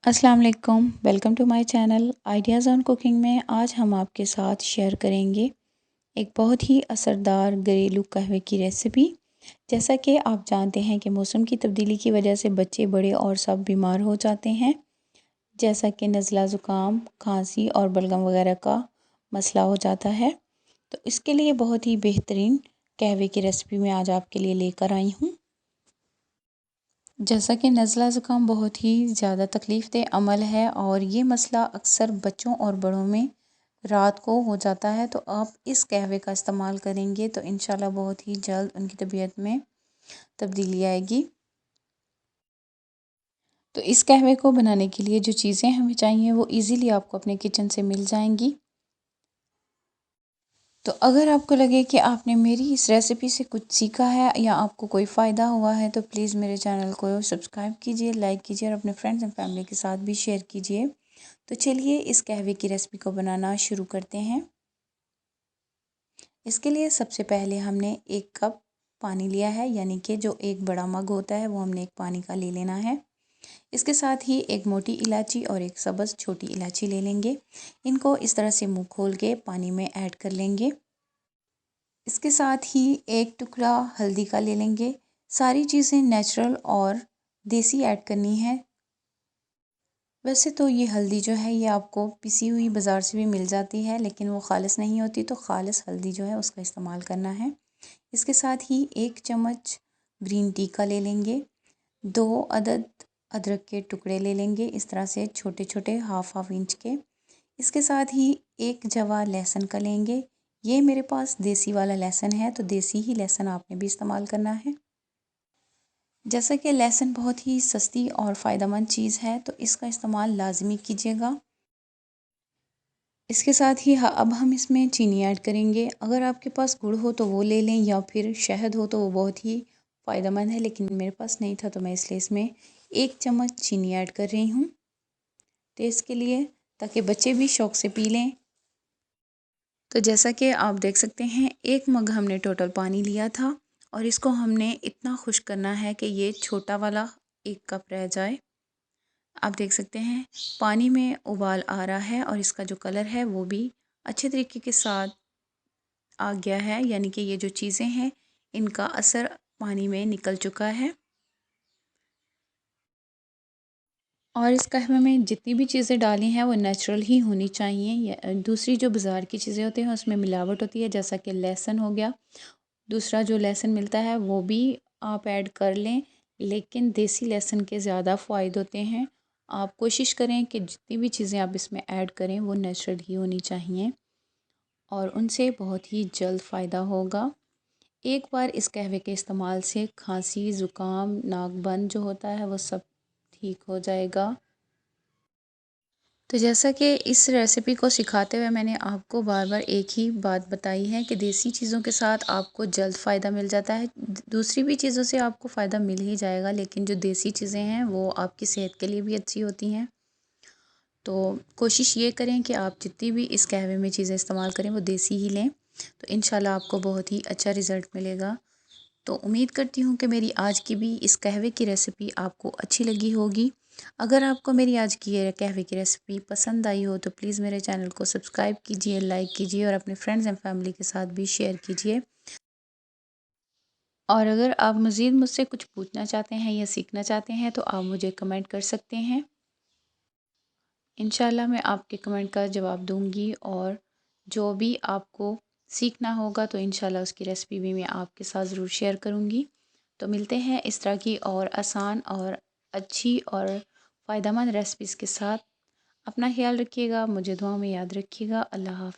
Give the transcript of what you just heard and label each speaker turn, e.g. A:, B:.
A: अस्सलाम वालेकुम, welcome to my channel ideas on cooking में आज हम आपके साथ शेयर करेंगे एक बहुत ही असरदार घरेलू कहवे की रेसिपी। जैसा कि आप जानते हैं कि मौसम की तब्दीली की वजह से बच्चे बड़े और सब बीमार हो जाते हैं, जैसा कि नज़ला ज़ुकाम, खांसी और बलगम वगैरह का मसला हो जाता है। तो इसके लिए बहुत ही बेहतरीन कहवे की रेसिपी मैं आज आपके लिए लेकर आई हूँ। जैसा कि नज़ला ज़ुकाम बहुत ही ज़्यादा तकलीफ़ दह अमल है और ये मसला अक्सर बच्चों और बड़ों में रात को हो जाता है, तो आप इस कहवे का इस्तेमाल करेंगे तो इंशाल्लाह बहुत ही जल्द उनकी तबीयत में तब्दीली आएगी। तो इस कहवे को बनाने के लिए जो चीज़ें हमें चाहिए वो इजीली आपको अपने किचन से मिल जाएंगी। तो अगर आपको लगे कि आपने मेरी इस रेसिपी से कुछ सीखा है या आपको कोई फ़ायदा हुआ है तो प्लीज़ मेरे चैनल को सब्सक्राइब कीजिए, लाइक कीजिए और अपने फ्रेंड्स एंड फैमिली के साथ भी शेयर कीजिए। तो चलिए इस कहवे की रेसिपी को बनाना शुरू करते हैं। इसके लिए सबसे पहले हमने 1 कप पानी लिया है, यानी कि जो एक बड़ा मग होता है वो हमने एक पानी का ले लेना है। इसके साथ ही एक मोटी इलायची और एक सब्ज़ छोटी इलायची ले लेंगे। इनको इस तरह से मुंह खोल के पानी में ऐड कर लेंगे। इसके साथ ही एक टुकड़ा हल्दी का ले लेंगे। सारी चीज़ें नेचुरल और देसी ऐड करनी है। वैसे तो ये हल्दी जो है ये आपको पिसी हुई बाज़ार से भी मिल जाती है, लेकिन वो ख़ालिस नहीं होती, तो ख़ालिस हल्दी जो है उसका इस्तेमाल करना है। इसके साथ ही 1 चम्मच ग्रीन टी का ले लेंगे। 2 अदद अदरक के टुकड़े ले लेंगे, इस तरह से छोटे छोटे हाफ इंच के। इसके साथ ही 1 जवा लहसुन का लेंगे। ये मेरे पास देसी वाला लहसुन है, तो देसी ही लहसुन आपने भी इस्तेमाल करना है। जैसा कि लहसुन बहुत ही सस्ती और फ़ायदेमंद चीज़ है, तो इसका इस्तेमाल लाजमी कीजिएगा। इसके साथ ही अब हम इसमें चीनी ऐड करेंगे। अगर आपके पास गुड़ हो तो वो ले लें या फिर शहद हो तो वो बहुत ही फ़ायदेमंद है, लेकिन मेरे पास नहीं था तो मैं इसलिए इसमें 1 चम्मच चीनी ऐड कर रही हूँ टेस्ट के लिए, ताकि बच्चे भी शौक़ से पी लें। तो जैसा कि आप देख सकते हैं 1 मग हमने टोटल पानी लिया था और इसको हमने इतना खुश्क करना है कि ये छोटा वाला 1 कप रह जाए। आप देख सकते हैं पानी में उबाल आ रहा है और इसका जो कलर है वो भी अच्छे तरीके के साथ आ गया है, यानी कि ये जो चीज़ें हैं इनका असर पानी में निकल चुका है। और इस कहवे में जितनी भी चीज़ें डाली हैं वो नेचुरल ही होनी चाहिए। या दूसरी जो बाज़ार की चीज़ें होती हैं उसमें मिलावट होती है, जैसा कि लहसुन हो गया। दूसरा जो लहसुन मिलता है वो भी आप ऐड कर लें, लेकिन देसी लहसुन के ज़्यादा फ़ायदे होते हैं। आप कोशिश करें कि जितनी भी चीज़ें आप इसमें ऐड करें वो नेचुरल ही होनी चाहिए और उनसे बहुत ही जल्द फ़ायदा होगा। एक बार इस कहवे के इस्तेमाल से खांसी, ज़ुकाम, नाक बंद जो होता है वो सब ठीक हो जाएगा। तो जैसा कि इस रेसिपी को सिखाते हुए मैंने आपको बार बार एक ही बात बताई है कि देसी चीज़ों के साथ आपको जल्द फ़ायदा मिल जाता है। दूसरी भी चीज़ों से आपको फ़ायदा मिल ही जाएगा, लेकिन जो देसी चीज़ें हैं वो आपकी सेहत के लिए भी अच्छी होती हैं। तो कोशिश ये करें कि आप जितनी भी इस कहवे में चीज़ें इस्तेमाल करें वो देसी ही लें, तो इंशाल्लाह आपको बहुत ही अच्छा रिज़ल्ट मिलेगा। तो उम्मीद करती हूँ कि मेरी आज की भी इस कहवे की रेसिपी आपको अच्छी लगी होगी। अगर आपको मेरी आज की ये कहवे की रेसिपी पसंद आई हो तो प्लीज़ मेरे चैनल को सब्सक्राइब कीजिए, लाइक कीजिए और अपने फ्रेंड्स एंड फैमिली के साथ भी शेयर कीजिए। और अगर आप मज़ीद मुझसे कुछ पूछना चाहते हैं या सीखना चाहते हैं तो आप मुझे कमेंट कर सकते हैं। इंशाल्लाह मैं आपके कमेंट का जवाब दूंगी और जो भी आपको सीखना होगा तो इंशाल्लाह उसकी रेसिपी भी मैं आपके साथ ज़रूर शेयर करूंगी। तो मिलते हैं इस तरह की और आसान और अच्छी और फ़ायदेमंद रेसिपीज़ के साथ। अपना ख्याल रखिएगा, मुझे दुआ में याद रखिएगा। अल्लाह हाफ़िज़।